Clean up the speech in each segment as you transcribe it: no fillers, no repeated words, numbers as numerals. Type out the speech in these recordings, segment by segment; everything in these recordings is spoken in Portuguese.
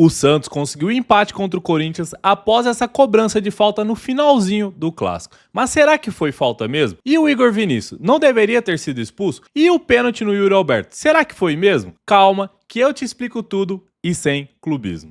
O Santos conseguiu o empate contra o Corinthians após essa cobrança de falta no finalzinho do clássico. Mas será que foi falta mesmo? E o Igor Vinícius não deveria ter sido expulso? E o pênalti no Yuri Alberto, será que foi mesmo? Calma, que eu te explico tudo e sem clubismo.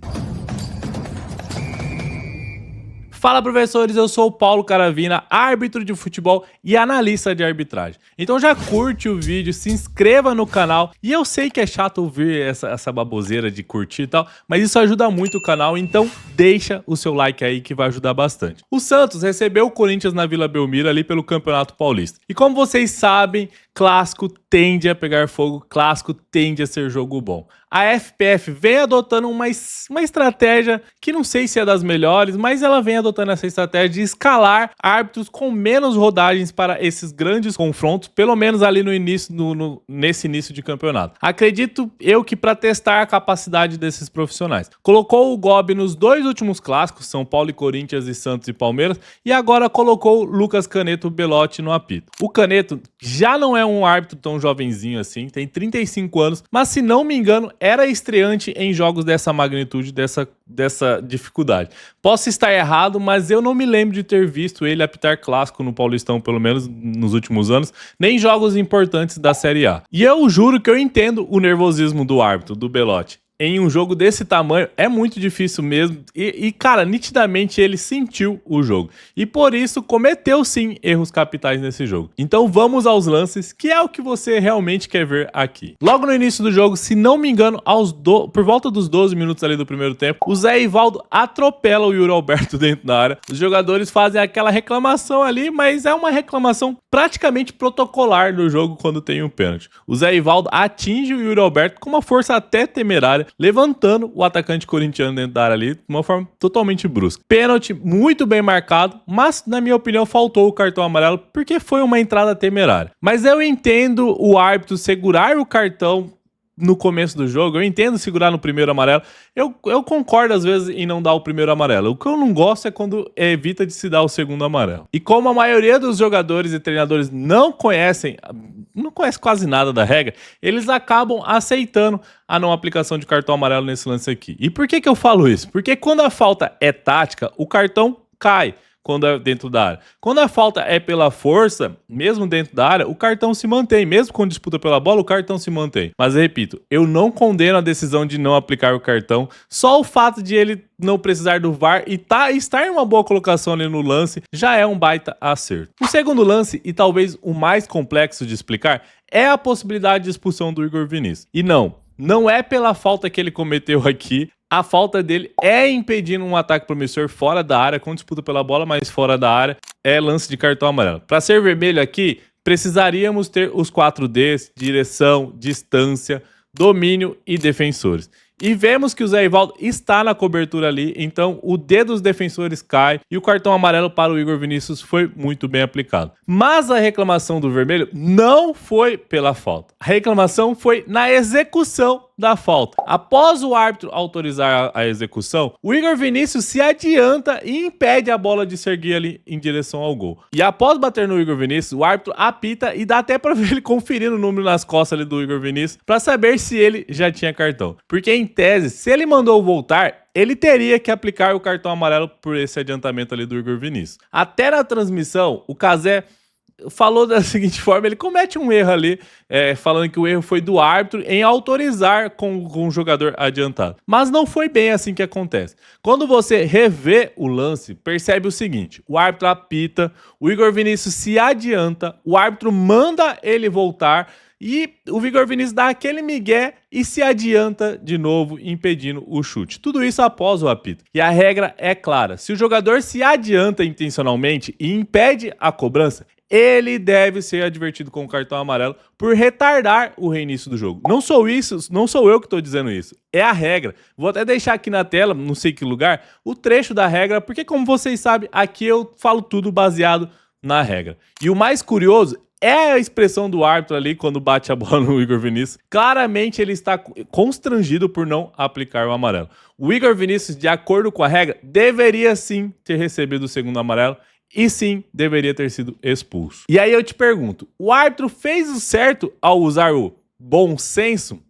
Fala, professores, eu sou o Paulo Caravina, árbitro de futebol e analista de arbitragem. Então já curte o vídeo, se inscreva no canal, e eu sei que é chato ouvir essa baboseira de curtir e tal, mas isso ajuda muito o canal, então deixa o seu like aí que vai ajudar bastante. O Santos recebeu o Corinthians na Vila Belmiro ali pelo Campeonato Paulista. E como vocês sabem, clássico tende a pegar fogo, clássico tende a ser jogo bom. A FPF vem adotando uma estratégia que não sei se é das melhores, mas ela vem adotando essa estratégia de escalar árbitros com menos rodagens para esses grandes confrontos, pelo menos ali no início, nesse início de campeonato. Acredito eu que para testar a capacidade desses profissionais. Colocou o Gobi nos dois últimos clássicos, São Paulo e Corinthians e Santos e Palmeiras, e agora colocou Lucas Caneto Belotti no apito. O Caneto já não é um árbitro tão jovenzinho assim, tem 35 anos, mas se não me engano, era estreante em jogos dessa magnitude, dessa dificuldade. Posso estar errado, mas eu não me lembro de ter visto ele apitar clássico no Paulistão, pelo menos nos últimos anos, nem jogos importantes da Série A. E eu juro que eu entendo o nervosismo do árbitro, do Belotti. Em um jogo desse tamanho, é muito difícil mesmo. Cara, nitidamente ele sentiu o jogo. E por isso cometeu sim erros capitais nesse jogo. Então vamos aos lances, que é o que você realmente quer ver aqui. Logo no início do jogo, se não me engano, por volta dos 12 minutos ali do primeiro tempo, o Zé Ivaldo atropela o Yuri Alberto dentro da área. Os jogadores fazem aquela reclamação ali, mas é uma reclamação praticamente protocolar no jogo quando tem um pênalti. O Zé Ivaldo atinge o Yuri Alberto com uma força até temerária, levantando o atacante corintiano dentro da área ali de uma forma totalmente brusca. Pênalti muito bem marcado, mas na minha opinião faltou o cartão amarelo porque foi uma entrada temerária. Mas eu entendo o árbitro segurar o cartão no começo do jogo, eu entendo segurar no primeiro amarelo, eu concordo às vezes em não dar o primeiro amarelo. O que eu não gosto é quando evita de se dar o segundo amarelo. E como a maioria dos jogadores e treinadores não conhece quase nada da regra, eles acabam aceitando a não aplicação de cartão amarelo nesse lance aqui. E por que eu falo isso? Porque quando a falta é tática, o cartão cai quando é dentro da área. Quando a falta é pela força, mesmo dentro da área, o cartão se mantém. Mesmo quando disputa pela bola, o cartão se mantém. Mas eu repito, eu não condeno a decisão de não aplicar o cartão. Só o fato de ele não precisar do VAR e estar em uma boa colocação ali no lance já é um baita acerto. O segundo lance, e talvez o mais complexo de explicar, é a possibilidade de expulsão do Igor Vinícius. E não é pela falta que ele cometeu aqui. A falta dele é impedindo um ataque promissor fora da área, com disputa pela bola, mas fora da área, é lance de cartão amarelo. Para ser vermelho aqui, precisaríamos ter os 4 Ds: direção, distância, domínio e defensores. E vemos que o Zé Ivaldo está na cobertura ali, então o D dos defensores cai e o cartão amarelo para o Igor Vinícius foi muito bem aplicado. Mas a reclamação do vermelho não foi pela falta. A reclamação foi na execução da falta. Após o árbitro autorizar a execução, o Igor Vinícius se adianta e impede a bola de seguir ali em direção ao gol. E após bater no Igor Vinícius, o árbitro apita e dá até para ver ele conferindo o número nas costas ali do Igor Vinícius para saber se ele já tinha cartão. Porque em tese, se ele mandou voltar, ele teria que aplicar o cartão amarelo por esse adiantamento ali do Igor Vinícius. Até na transmissão, o Cazé falou da seguinte forma: ele comete um erro ali, falando que o erro foi do árbitro em autorizar com o jogador adiantado. Mas não foi bem assim que acontece. Quando você revê o lance, percebe o seguinte: o árbitro apita, o Igor Vinícius se adianta, o árbitro manda ele voltar, e o Igor Vinícius dá aquele migué e se adianta de novo, impedindo o chute. Tudo isso após o apito. E a regra é clara: se o jogador se adianta intencionalmente e impede a cobrança, ele deve ser advertido com o cartão amarelo por retardar o reinício do jogo. Não sou eu que estou dizendo isso. É a regra. Vou até deixar aqui na tela, não sei que lugar, o trecho da regra, porque como vocês sabem, aqui eu falo tudo baseado na regra. E o mais curioso é a expressão do árbitro ali quando bate a bola no Igor Vinícius. Claramente ele está constrangido por não aplicar o amarelo. O Igor Vinícius, de acordo com a regra, deveria sim ter recebido o segundo amarelo e sim deveria ter sido expulso. E aí eu te pergunto, o árbitro fez o certo ao usar o bom senso?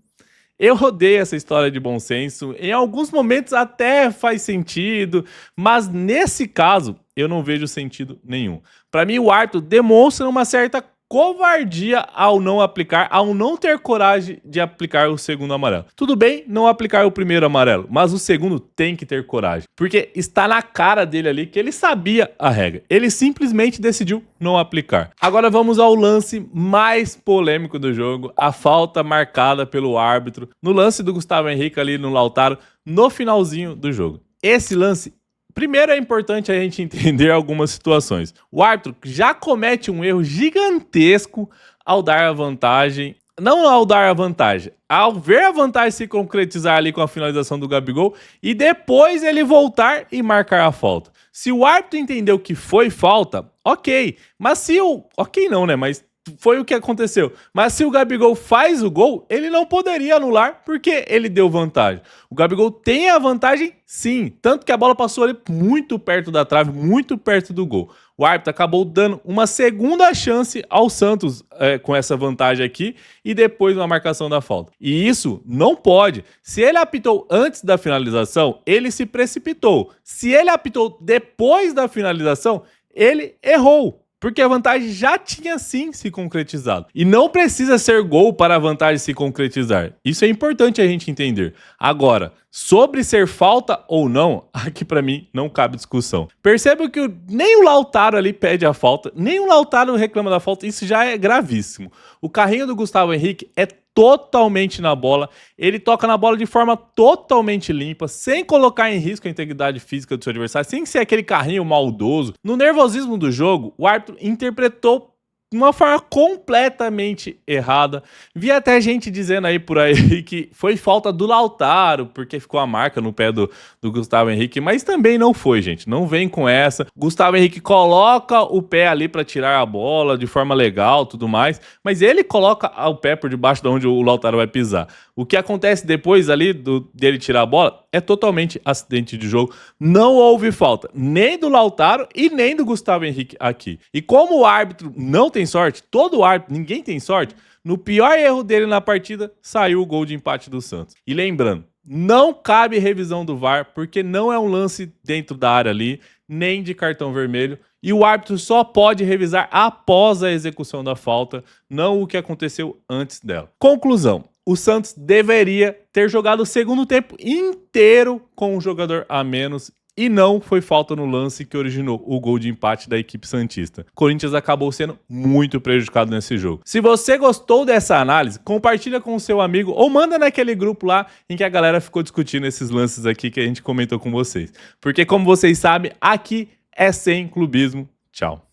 Eu odeio essa história de bom senso. Em alguns momentos até faz sentido, mas nesse caso eu não vejo sentido nenhum. Para mim, o árbitro demonstra uma certa covardia ao não aplicar, ao não ter coragem de aplicar o segundo amarelo. Tudo bem não aplicar o primeiro amarelo, mas o segundo tem que ter coragem, porque está na cara dele ali que ele sabia a regra. Ele simplesmente decidiu não aplicar. Agora vamos ao lance mais polêmico do jogo, a falta marcada pelo árbitro no lance do Gustavo Henrique ali no Lautaro no finalzinho do jogo. Esse lance, primeiro é importante a gente entender algumas situações. O árbitro já comete um erro gigantesco ao dar a vantagem, não ao dar a vantagem, ao ver a vantagem se concretizar ali com a finalização do Gabigol e depois ele voltar e marcar a falta. Se o árbitro entendeu que foi falta, ok, mas se o... ok não, né, mas foi o que aconteceu. Mas se o Gabigol faz o gol, ele não poderia anular porque ele deu vantagem. O Gabigol tem a vantagem, sim. Tanto que a bola passou ali muito perto da trave, muito perto do gol. O árbitro acabou dando uma segunda chance ao Santos com essa vantagem aqui e depois uma marcação da falta. E isso não pode. Se ele apitou antes da finalização, ele se precipitou. Se ele apitou depois da finalização, ele errou. Porque a vantagem já tinha sim se concretizado. E não precisa ser gol para a vantagem se concretizar. Isso é importante a gente entender. Agora, sobre ser falta ou não, aqui pra mim não cabe discussão. Perceba que nem o Lautaro ali pede a falta, nem o Lautaro reclama da falta, isso já é gravíssimo. O carrinho do Gustavo Henrique é totalmente na bola, ele toca na bola de forma totalmente limpa, sem colocar em risco a integridade física do seu adversário, sem ser aquele carrinho maldoso. No nervosismo do jogo, o árbitro interpretou de uma forma completamente errada. Vi até gente dizendo aí por aí que foi falta do Lautaro, porque ficou a marca no pé do Gustavo Henrique, mas também não foi, gente. Não vem com essa. Gustavo Henrique coloca o pé ali para tirar a bola de forma legal, tudo mais, mas ele coloca o pé por debaixo de onde o Lautaro vai pisar. O que acontece depois ali dele tirar a bola é totalmente acidente de jogo. Não houve falta nem do Lautaro e nem do Gustavo Henrique aqui. E como o árbitro não tem sorte, todo árbitro, ninguém tem sorte, no pior erro dele na partida, saiu o gol de empate do Santos. E lembrando, não cabe revisão do VAR, porque não é um lance dentro da área ali, nem de cartão vermelho, e o árbitro só pode revisar após a execução da falta, não o que aconteceu antes dela. Conclusão. O Santos deveria ter jogado o segundo tempo inteiro com um jogador a menos e não foi falta no lance que originou o gol de empate da equipe santista. Corinthians acabou sendo muito prejudicado nesse jogo. Se você gostou dessa análise, compartilha com o seu amigo ou manda naquele grupo lá em que a galera ficou discutindo esses lances aqui que a gente comentou com vocês. Porque como vocês sabem, aqui é sem clubismo. Tchau.